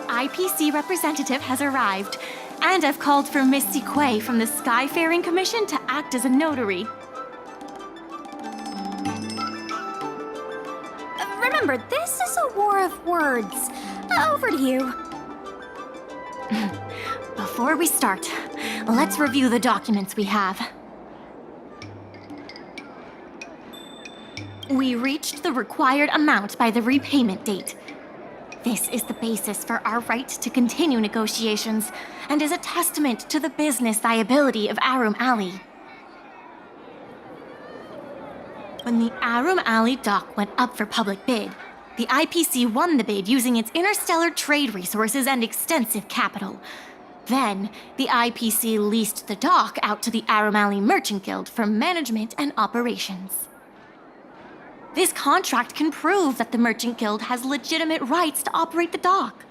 IPC representative has arrived, and I've called for Miss Quay from the Skyfaring Commission to act as a notary. Remember, this is a war of words. Over to you. Before we start, let's review the documents we have. We reached the required amount by the repayment date. This is the basis for our right to continue negotiations and is a testament to the business viability of Arum Alley. When the Arum Alley dock went up for public bid, the IPC won the bid using its interstellar trade resources and extensive capital. Then, the IPC leased the dock out to the Arum Alley Merchant Guild for management and operations. This contract can prove that the Merchant Guild has legitimate rights to operate the dock.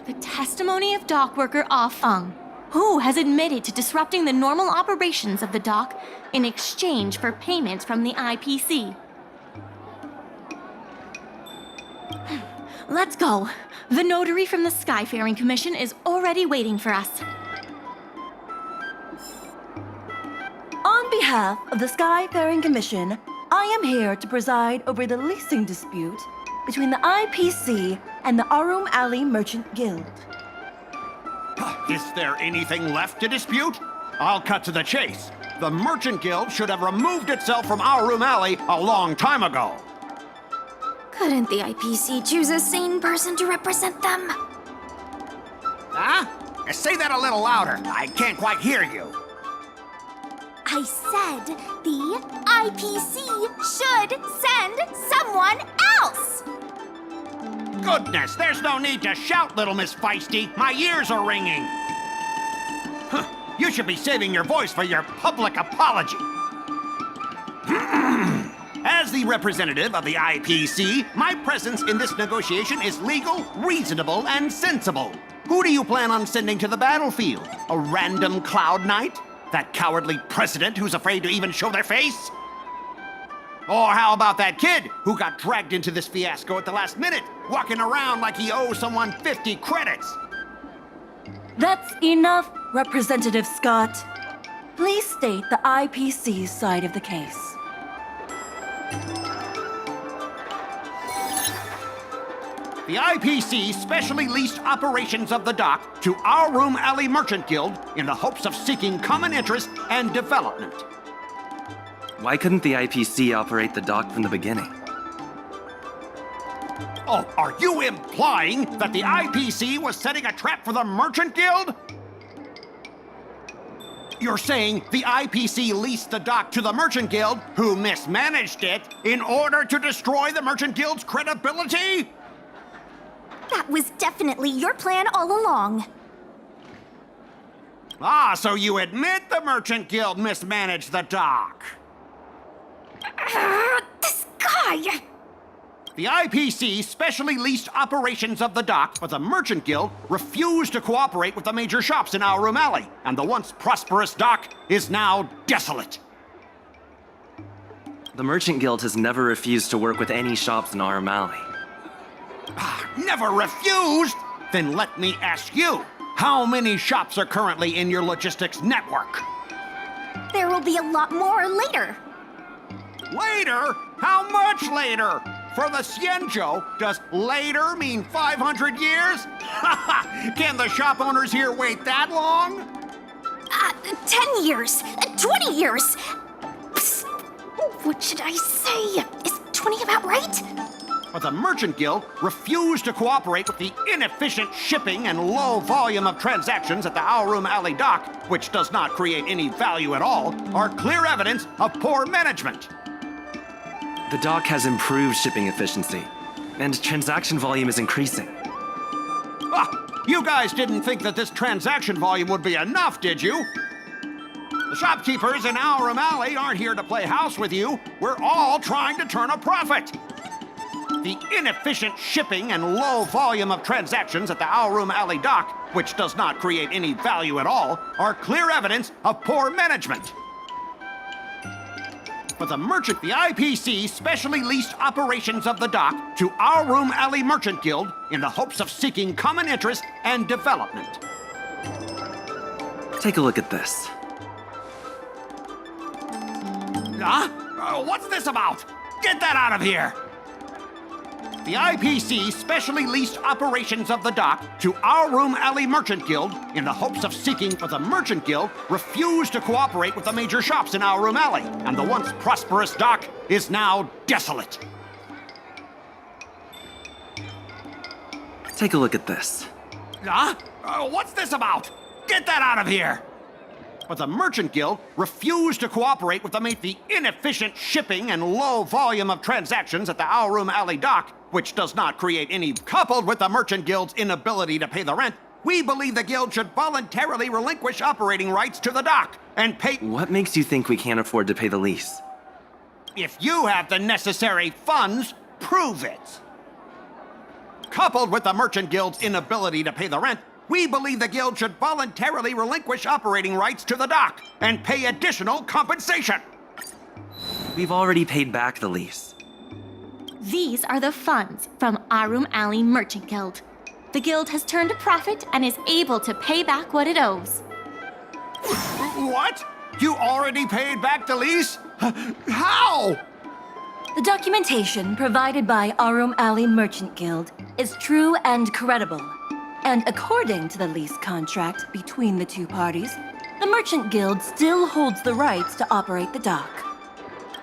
The testimony of dock worker Ah Feng, who has admitted to disrupting the normal operations of the dock in exchange for payments from the IPC. Let's go. The notary from the Skyfaring Commission is already waiting for us. On behalf of the Skyfaring Commission, I am here to preside over the leasing dispute between the IPC and the Arum Alley Merchant Guild. Is there anything left to dispute? I'll cut to the chase. The Merchant Guild should have removed itself from Arum Alley a long time ago. Couldn't the IPC choose a sane person to represent them? Huh? Say that a little louder. I can't quite hear you. I said the IPC should send someone else! Goodness, there's no need to shout, little Miss Feisty. My ears are ringing. You should be saving your voice for your public apology. As the representative of the IPC, my presence in this negotiation is legal, reasonable, and sensible. Who do you plan on sending to the battlefield? A random Cloud Knight? That cowardly president who's afraid to even show their face? Or how about that kid who got dragged into this fiasco at the last minute, walking around like he owes someone 50 credits? That's enough, Representative Scott. Please state the IPC's side of the case. The IPC specially leased operations of the dock to Arum Alley Merchant Guild in the hopes of seeking common interest and development. Why couldn't the IPC operate the dock from the beginning? Oh, are you implying that the IPC was setting a trap for the Merchant Guild? You're saying the IPC leased the dock to the Merchant Guild, who mismanaged it, in order to destroy the Merchant Guild's credibility? That was definitely your plan all along. Ah, so you admit the Merchant Guild mismanaged the dock? This guy! The IPC specially leased operations of the dock, but the Merchant Guild refused to cooperate with the major shops in Arum Alley, and the once prosperous dock is now desolate. The Merchant Guild has never refused to work with any shops in Arum Alley. Never refused? Then let me ask you, how many shops are currently in your logistics network? There will be a lot more later. Later? How much later? For the Xianzhou, does later mean 500 years? Can the shop owners here wait that long? 10 years, 20 years. Psst. What should I say? Is 20 about right? But the Merchant Guild refused to cooperate with the inefficient shipping and low volume of transactions at the Arum Alley dock, which does not create any value at all, are clear evidence of poor management. The dock has improved shipping efficiency, and transaction volume is increasing. You guys didn't think that this transaction volume would be enough, did you? The shopkeepers in Arum Alley aren't here to play house with you. We're all trying to turn a profit. The inefficient shipping and low volume of transactions at the Arum Alley dock, which does not create any value at all, are clear evidence of poor management. for the merchant. The IPC specially leased operations of the dock to our Room Alley Merchant Guild in the hopes of seeking common interest and development. Take a look at this. Huh? What's this about? Get that out of here! The IPC specially leased operations of the dock to our Room Alley Merchant Guild in the hopes of seeking, but the Merchant Guild refused to cooperate with the major shops in our Room Alley, and the once prosperous dock is now desolate. Take a look at this. Huh? What's this about? Get that out of here! But the Merchant Guild refused to cooperate with the inefficient shipping and low volume of transactions at the Our Room Alley dock, which does not create any. Coupled with the Merchant Guild's inability to pay the rent, we believe the Guild should voluntarily relinquish operating rights to the dock and pay. What makes you think we can't afford to pay the lease? If you have the necessary funds, prove it. Coupled with the Merchant Guild's inability to pay the rent, we believe the Guild should voluntarily relinquish operating rights to the dock and pay additional compensation. We've already paid back the lease. These are the funds from Arum Alley Merchant Guild. The guild has turned a profit and is able to pay back what it owes. What? You already paid back the lease? How? The documentation provided by Arum Alley Merchant Guild is true and credible. And according to the lease contract between the two parties, the Merchant Guild still holds the rights to operate the dock.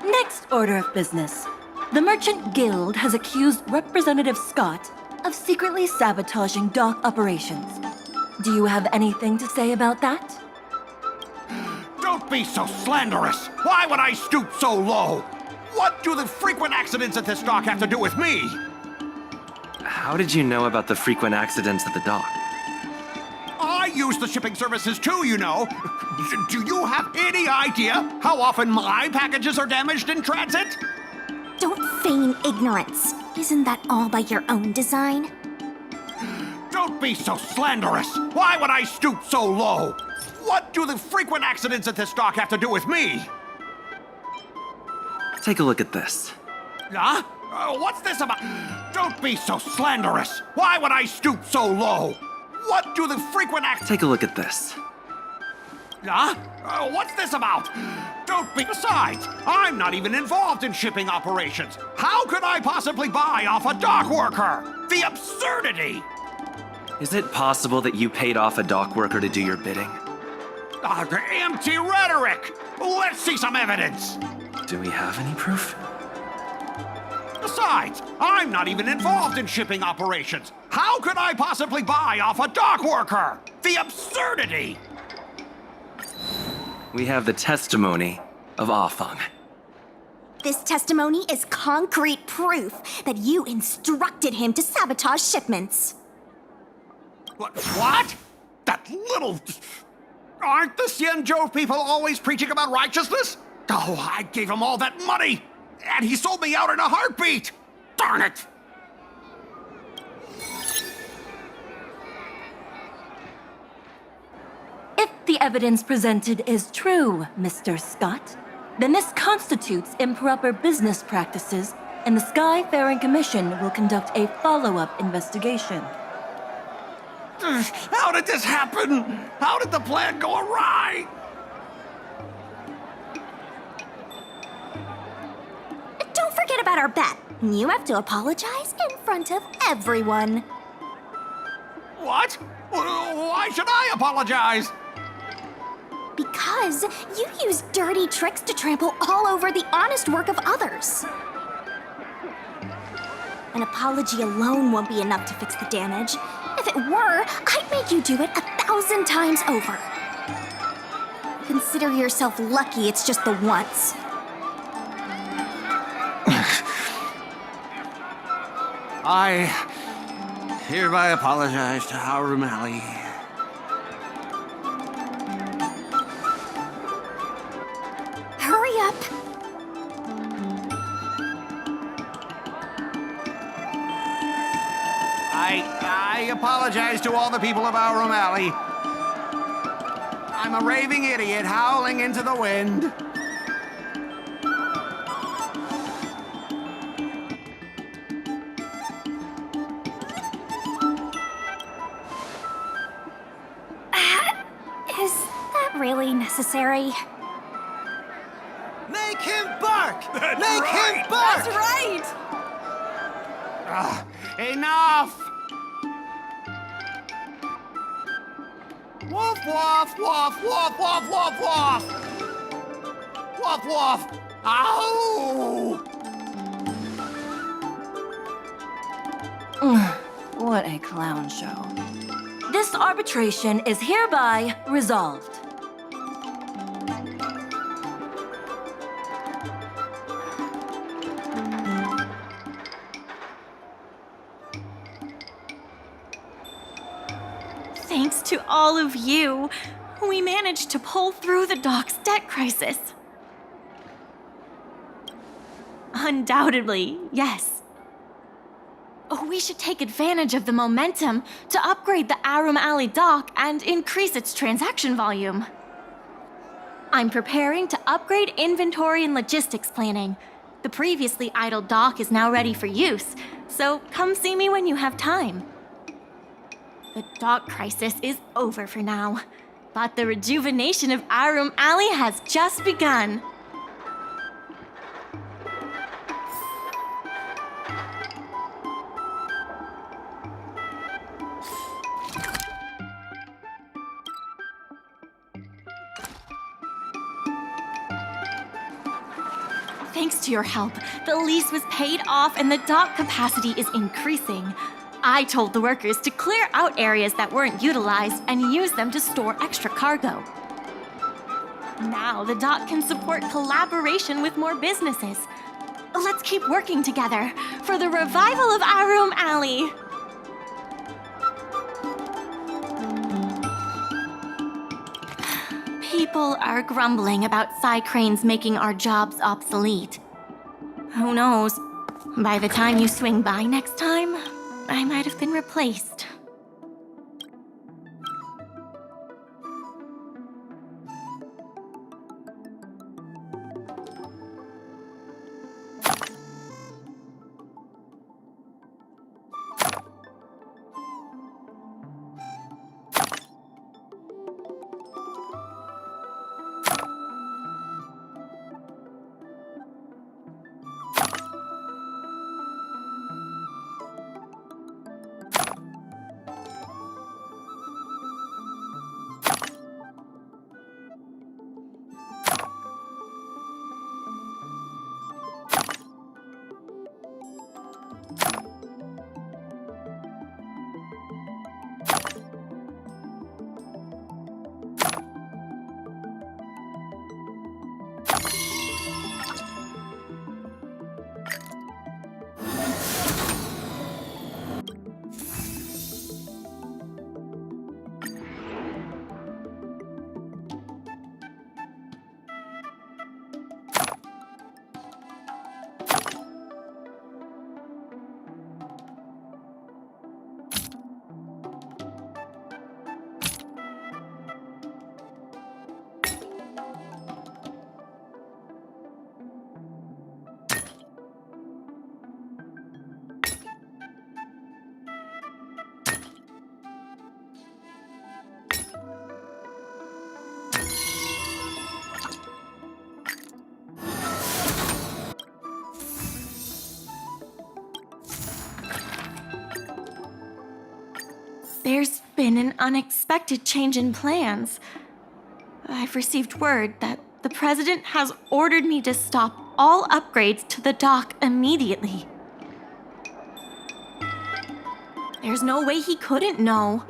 Next order of business. The Merchant Guild has accused Representative Scott of secretly sabotaging dock operations. Do you have anything to say about that? Don't be so slanderous. Why would I stoop so low? What do the frequent accidents at this dock have to do with me? How did you know about the frequent accidents at the dock? I use the shipping services too, you know. Do you have any idea how often my packages are damaged in transit? Don't feign ignorance. Isn't that all by your own design? Don't be so slanderous. Why would I stoop so low? What do the frequent accidents at this dock have to do with me? Take a look at this. Huh? What's this about? Don't be so slanderous. Why would I stoop so low? What do the frequent Take a look at this. Huh? What's this about? Don't be. Besides, I'm not even involved in shipping operations. How could I possibly buy off a dock worker? The absurdity! Is it possible that you paid off a dock worker to do your bidding? Empty rhetoric! Let's see some evidence! Do we have any proof? Besides, I'm not even involved in shipping operations. How could I possibly buy off a dock worker? The absurdity! We have the testimony of Afeng. This testimony is concrete proof that you instructed him to sabotage shipments. What? That little... Aren't the Xianzhou people always preaching about righteousness? Oh, I gave him all that money, and he sold me out in a heartbeat! Darn it! If the evidence presented is true, Mr. Scott, then this constitutes improper business practices, and the Skyfaring Commission will conduct a follow-up investigation. How did this happen? How did the plan go awry? Don't forget about our bet. You have to apologize in front of everyone. What? Why should I apologize? Because you use dirty tricks to trample all over the honest work of others. An apology alone won't be enough to fix the damage. If it were, I'd make you do it 1,000 times over. Consider yourself lucky it's just the once. I hereby apologize to Arum Alley. Hurry up. I apologize to all the people of Arum Alley. I'm a raving idiot howling into the wind. Is that really necessary? Make him bark! Make him bark! That's right! Enough! Woof, woof, woof, woof, woof, woof, woof! Woof, woof! Ow! What a clown show. This arbitration is hereby resolved. Thanks to all of you, we managed to pull through the dock's debt crisis. Undoubtedly, yes. We should take advantage of the momentum to upgrade the Arum Alley dock and increase its transaction volume. I'm preparing to upgrade inventory and logistics planning. The previously idle dock is now ready for use, so come see me when you have time. The dock crisis is over for now, but the rejuvenation of Arum Alley has just begun. Thanks to your help, the lease was paid off and the dock capacity is increasing. I told the workers to clear out areas that weren't utilized and use them to store extra cargo. Now the dock can support collaboration with more businesses. Let's keep working together for the revival of Arum Alley. People are grumbling about cranes making our jobs obsolete. Who knows? By the time you swing by next time, I might have been replaced. There's been an unexpected change in plans. I've received word that the president has ordered me to stop all upgrades to the dock immediately. There's no way he couldn't know.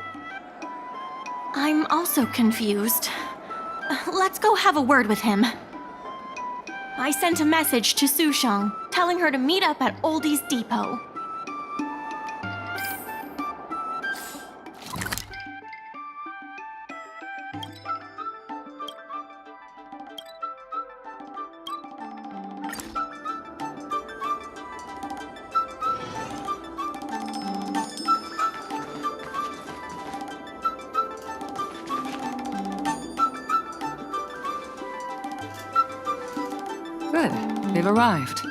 I'm also confused. Let's go have a word with him. I sent a message to Susheng, telling her to meet up at Oldie's Depot. Good. They've arrived.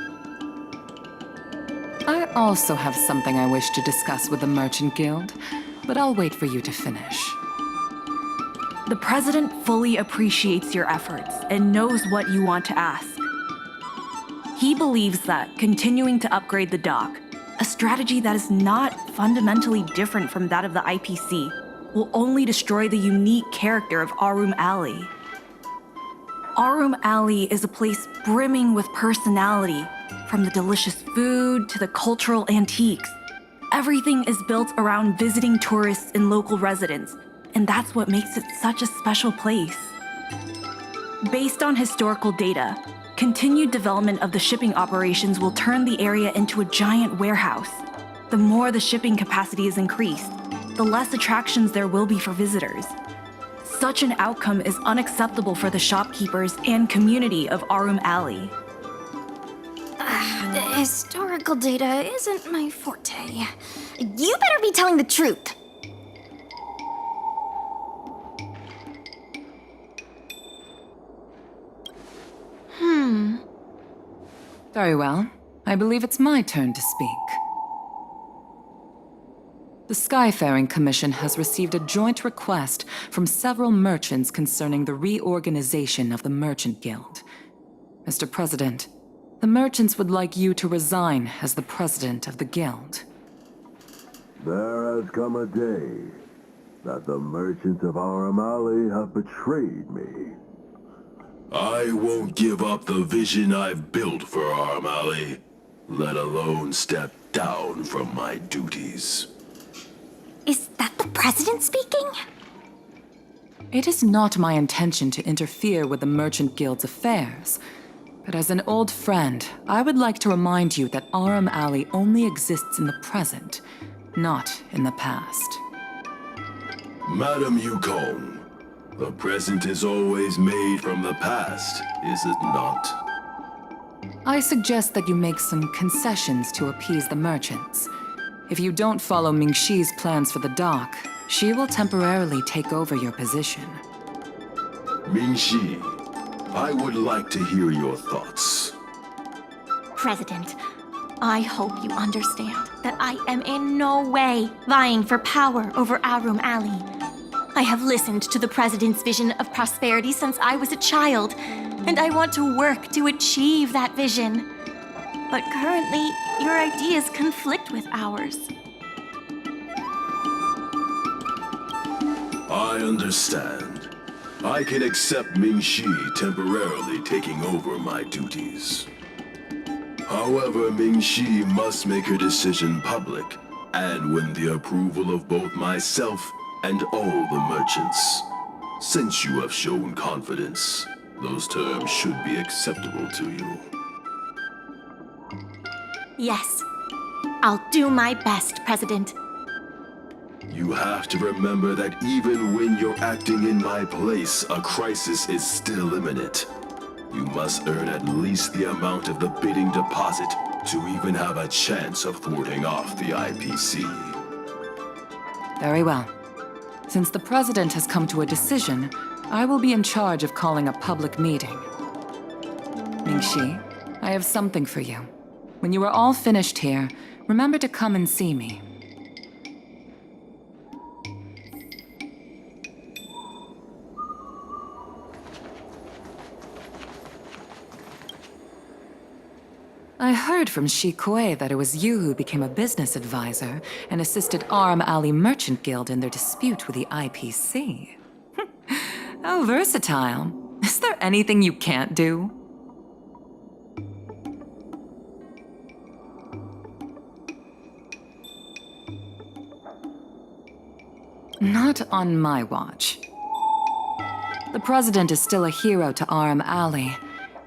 I also have something I wish to discuss with the Merchant Guild, but I'll wait for you to finish. The President fully appreciates your efforts and knows what you want to ask. He believes that continuing to upgrade the dock, a strategy that is not fundamentally different from that of the IPC, will only destroy the unique character of Arum Alley. Arum Alley is a place brimming with personality, from the delicious food to the cultural antiques. Everything is built around visiting tourists and local residents, and that's what makes it such a special place. Based on historical data, continued development of the shipping operations will turn the area into a giant warehouse. The more the shipping capacity is increased, the less attractions there will be for visitors. Such an outcome is unacceptable for the shopkeepers and community of Arum Alley. Historical data isn't my forte. You better be telling the truth. Very well. I believe it's my turn to speak. The Skyfaring Commission has received a joint request from several merchants concerning the reorganization of the Merchant Guild. Mr. President, the merchants would like you to resign as the president of the guild. There has come a day that the merchants of Arum Alley have betrayed me. I won't give up the vision I've built for Arum Alley, let alone step down from my duties. Is that the President speaking? It is not my intention to interfere with the Merchant Guild's affairs, but as an old friend, I would like to remind you that Arum Alley only exists in the present, not in the past. Madam Yukong, the present is always made from the past, is it not? I suggest that you make some concessions to appease the merchants. If you don't follow Mingxi's plans for the dock, she will temporarily take over your position. Mingxi, I would like to hear your thoughts. President, I hope you understand that I am in no way vying for power over Arum Alley. I have listened to the President's vision of prosperity since I was a child, and I want to work to achieve that vision. But currently, your ideas conflict with ours. I understand. I can accept Mingxi temporarily taking over my duties. However, Mingxi must make her decision public and win the approval of both myself and all the merchants. Since you have shown confidence, those terms should be acceptable to you. Yes, I'll do my best, President. You have to remember that even when you're acting in my place, a crisis is still imminent. You must earn at least the amount of the bidding deposit to even have a chance of thwarting off the IPC. Very well. Since the President has come to a decision, I will be in charge of calling a public meeting. Mingxi, I have something for you. When you are all finished here, remember to come and see me. I heard from Shi Kuei that it was you who became a business advisor and assisted Arum Alley Merchant Guild in their dispute with the IPC. How versatile. Is there anything you can't do? Not on my watch. The President is still a hero to Arum Alley.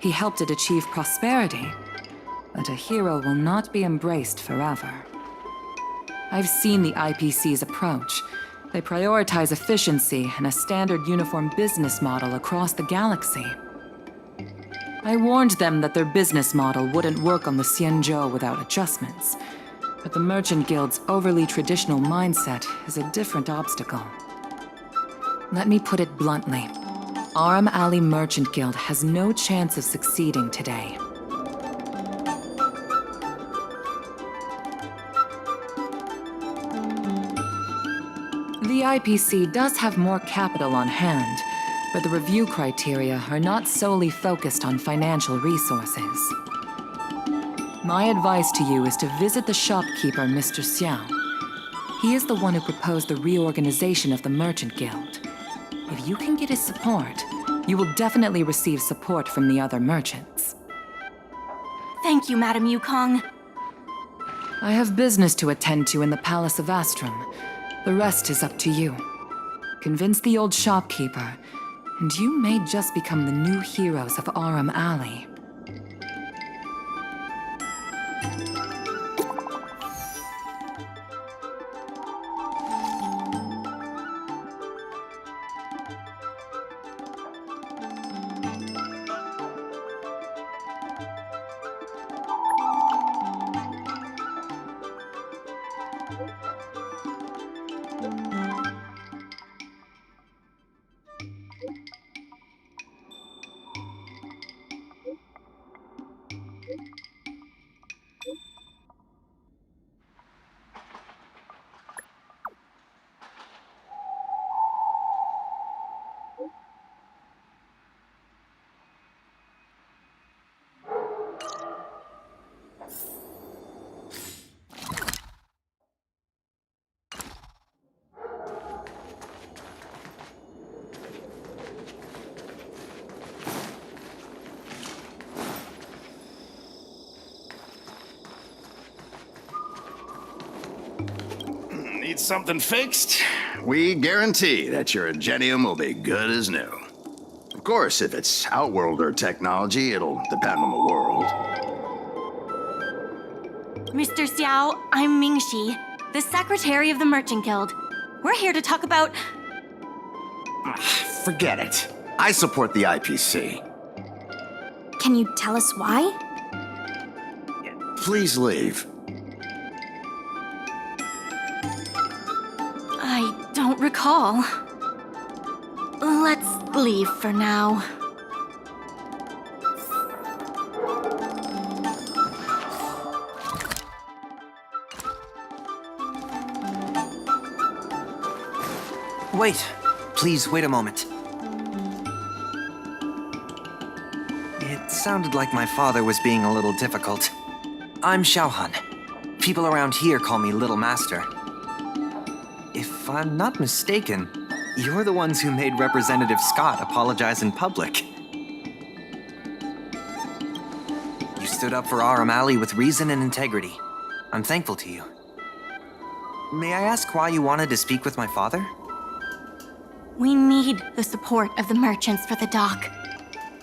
He helped it achieve prosperity. But a hero will not be embraced forever. I've seen the IPC's approach. They prioritize efficiency and a standard uniform business model across the galaxy. I warned them that their business model wouldn't work on the Xianzhou without adjustments. But the Merchant Guild's overly traditional mindset is a different obstacle. Let me put it bluntly. Arum Alley Merchant Guild has no chance of succeeding today. The IPC does have more capital on hand, but the review criteria are not solely focused on financial resources. My advice to you is to visit the shopkeeper, Mr. Xiao. He is the one who proposed the reorganization of the Merchant Guild. If you can get his support, you will definitely receive support from the other merchants. Thank you, Madam Yukong. I have business to attend to in the Palace of Astrum. The rest is up to you. Convince the old shopkeeper, and you may just become the new heroes of Aram Alley. Need something fixed? We guarantee that your Ingenium will be good as new. Of course, if it's Outworlder technology, it'll depend on the world. Mr. Xiao, I'm Mingxi, the secretary of the Merchant Guild. We're here to talk about... Forget it. I support the IPC. Can you tell us why? Please leave. I don't recall. Let's leave for now. Wait. Please, wait a moment. It sounded like my father was being a little difficult. I'm Xiaohan. People around here call me Little Master. If I'm not mistaken, you're the ones who made Representative Scott apologize in public. You stood up for Aram Alley with reason and integrity. I'm thankful to you. May I ask why you wanted to speak with my father? We need the support of the merchants for the dock.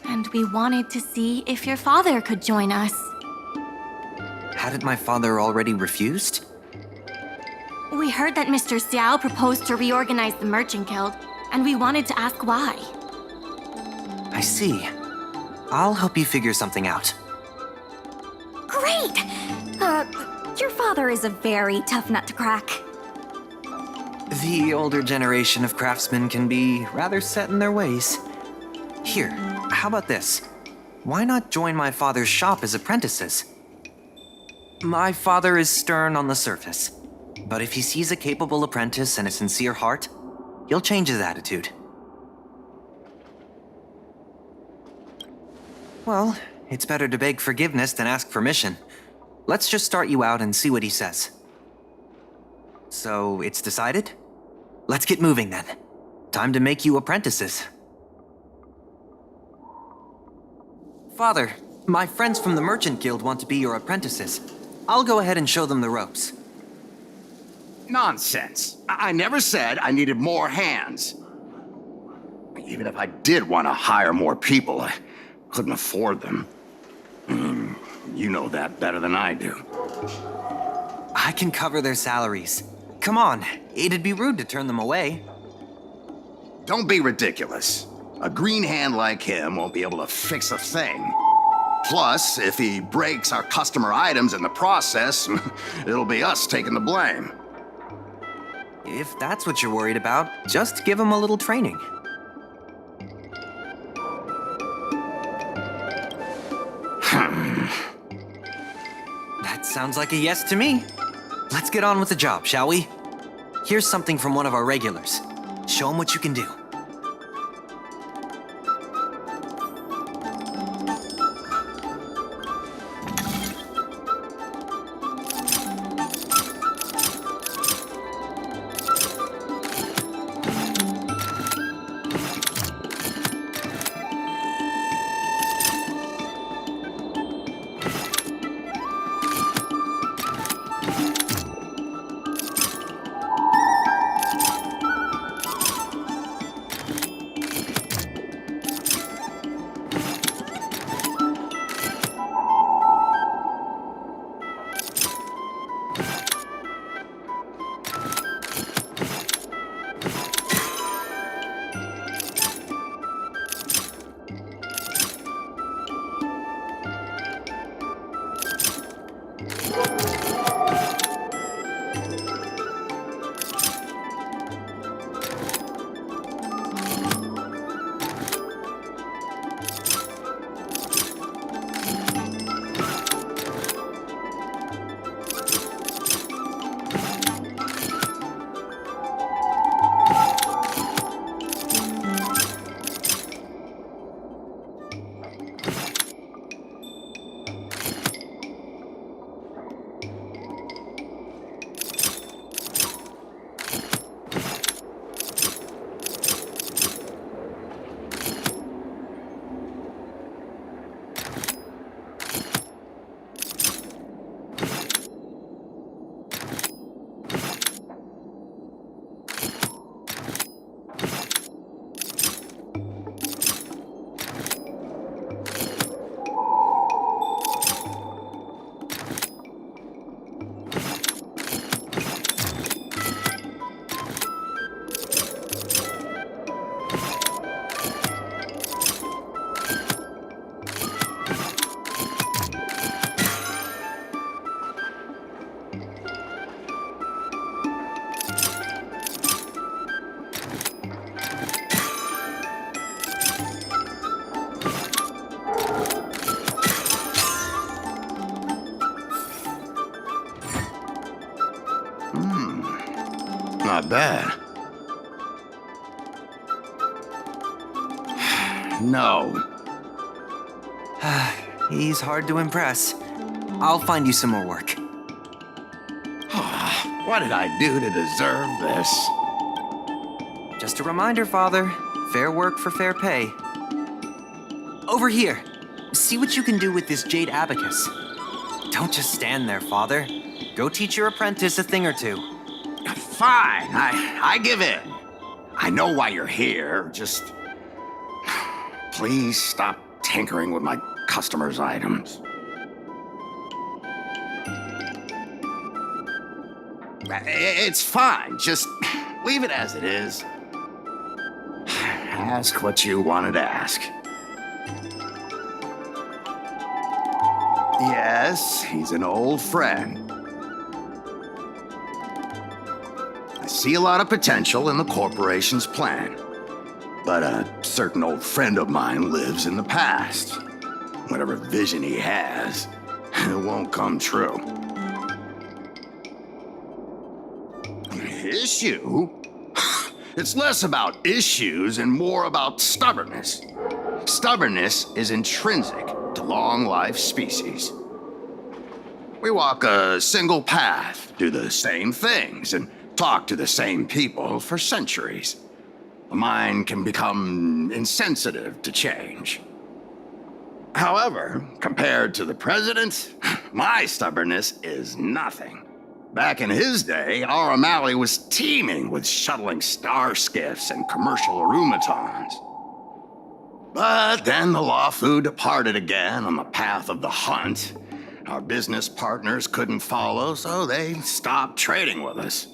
And we wanted to see if your father could join us. Hadn't my father already refused? We heard that Mr. Xiao proposed to reorganize the Merchant Guild, and we wanted to ask why. I see. I'll help you figure something out. Great! Your father is a very tough nut to crack. The older generation of craftsmen can be rather set in their ways. Here, how about this? Why not join my father's shop as apprentices? My father is stern on the surface, but if he sees a capable apprentice and a sincere heart, he'll change his attitude. Well, it's better to beg forgiveness than ask permission. Let's just start you out and see what he says. So, it's decided? Let's get moving then. Time to make you apprentices. Father, my friends from the Merchant Guild want to be your apprentices. I'll go ahead and show them the ropes. Nonsense. I never said I needed more hands. Even if I did want to hire more people, I couldn't afford them. You know that better than I do. I can cover their salaries. Come on, it'd be rude to turn them away. Don't be ridiculous. A green hand like him won't be able to fix a thing. Plus, if he breaks our customer items in the process, it'll be us taking the blame. If that's what you're worried about, just give him a little training. That sounds like a yes to me. Let's get on with the job, shall we? Here's something from one of our regulars. Show him what you can do. Not bad. No. He's hard to impress. I'll find you some more work. What did I do to deserve this? Just a reminder, Father. Fair work for fair pay. Over here. See what you can do with this jade abacus. Don't just stand there, Father. Go teach your apprentice a thing or two. Fine, I give in. I know why you're here, just... Please stop tinkering with my customers' items. It's fine, just leave it as it is. Ask what you wanted to ask. Yes, he's an old friend. I see a lot of potential in the corporation's plan. But a certain old friend of mine lives in the past. Whatever vision he has, it won't come true. Issue? It's less about issues and more about stubbornness. Stubbornness is intrinsic to long-life species. We walk a single path, do the same things, and talk to the same people for centuries. The mind can become insensitive to change. However, compared to the president, my stubbornness is nothing. Back in his day, our O'Malley was teeming with shuttling starskiffs and commercial aromatons. But then the Lawfu departed again on the path of the hunt. Our business partners couldn't follow, so they stopped trading with us.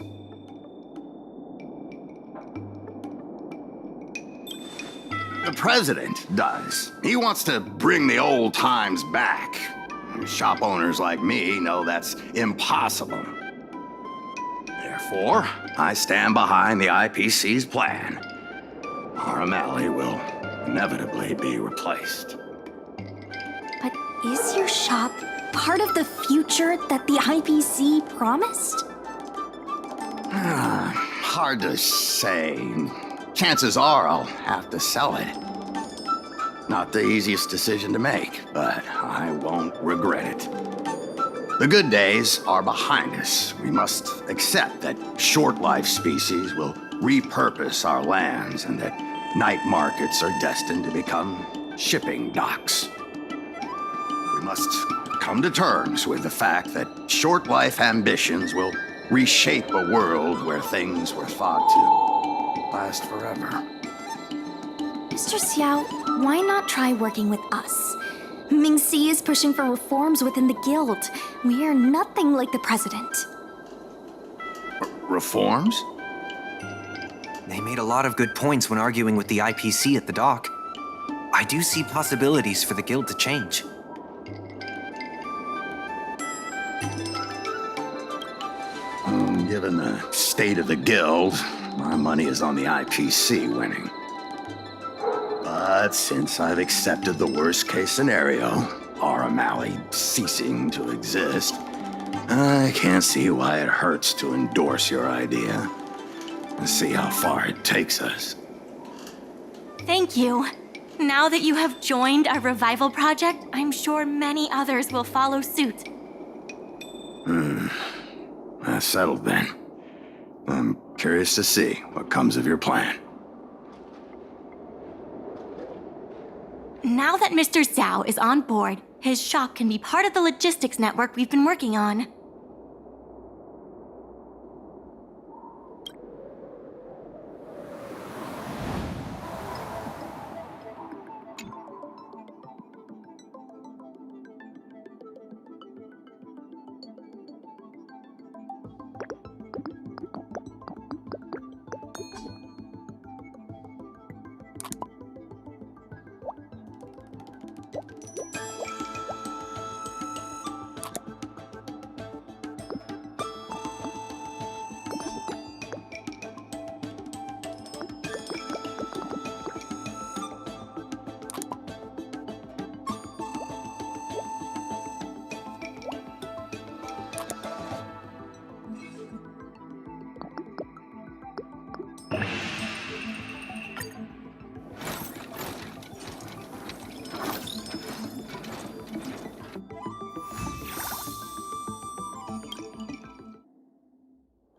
The president does. He wants to bring the old times back. Shop owners like me know that's impossible. Therefore, I stand behind the IPC's plan. Our O'Malley will inevitably be replaced. But is your shop part of the future that the IPC promised? hard to say. Chances are I'll have to sell it. Not the easiest decision to make, but I won't regret it. The good days are behind us. We must accept that short-life species will repurpose our lands and that night markets are destined to become shipping docks. We must come to terms with the fact that short-life ambitions will reshape a world where things were thought to last forever. Mr. Xiao, why not try working with us? Ming-Si is pushing for reforms within the guild. We are nothing like the president. Reforms? They made a lot of good points when arguing with the IPC at the dock. I do see possibilities for the guild to change. Given the state of the guild, my money is on the IPC winning. But since I've accepted the worst-case scenario, O'Malley ceasing to exist, I can't see why it hurts to endorse your idea and see how far it takes us. Thank you. Now that you have joined our revival project, I'm sure many others will follow suit. That's settled then. I'm curious to see what comes of your plan. Now that Mr. Zhao is on board, his shop can be part of the logistics network we've been working on.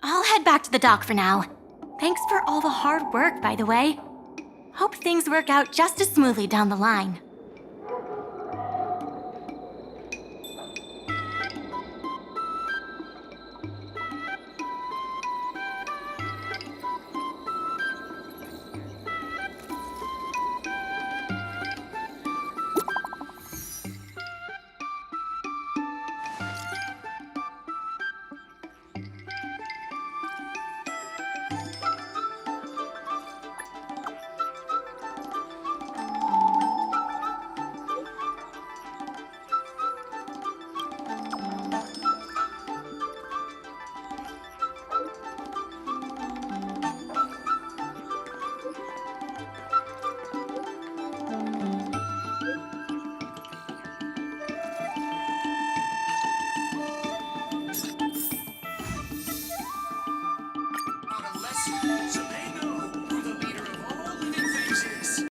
I'll head back to the dock for now. Thanks for all the hard work, by the way. Hope things work out just as smoothly down the line.